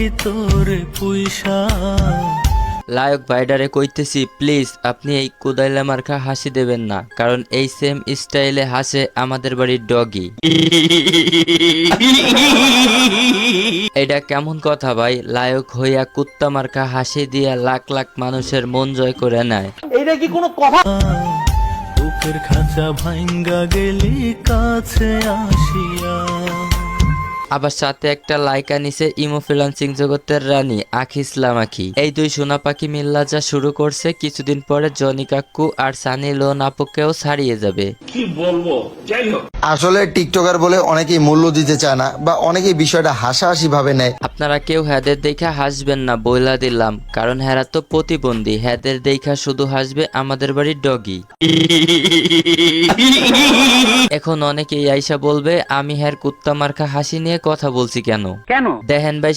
রাখি তোরে পুইসা। লায়ক ভাইডারে কইতেছি প্লিজ আপনি এই কুদাইলা মার্কা হাসি দেবেন না, কারণ এই সেম স্টাইলে হাসে আমাদের বাড়ির ডগি। এটা কেমন কথা ভাই, লায়ক হইয়া কুত্তা মার্কা হাসি দিয়া লাখ লাখ মানুষের মন জয় করে নেয়। এইটা কি কোনো কথা? বুকের খাঁচা ভাঙ্গা গেলি কাছে আসিয়া। আবার সাথে একটা লাইকা নিছে ইমো ফ্রিল্যান্সিং জগতের রানী আখি ইসলাম আখি। এই দুই সোনা পাখি মিল্লা যা শুরু করছে, কিছুদিন পরে জনি কাকু আর সানি লোন আপুকেও ছাড়িয়ে যাবে। আসলে টিকটকার বলে অনেকেই মূল্য দিতে চায় না বা অনেকেই বিষয়টা হাসাহাসি ভাবে নেয়। আপনারা কেউ হ্যাদের দেখা হাসবেন না বইলা দিলাম, কারণ হ্যারা তো প্রতিবন্ধী। হ্যাদের দেখা শুধু হাসবে আমাদের বাড়ির ডগি। এখন অনেকেই আইসা বলবে আমি হ্যার কুত্তা মার্কা হাসি নিয়ে কথা বলছি কেন। দেখেন ভাই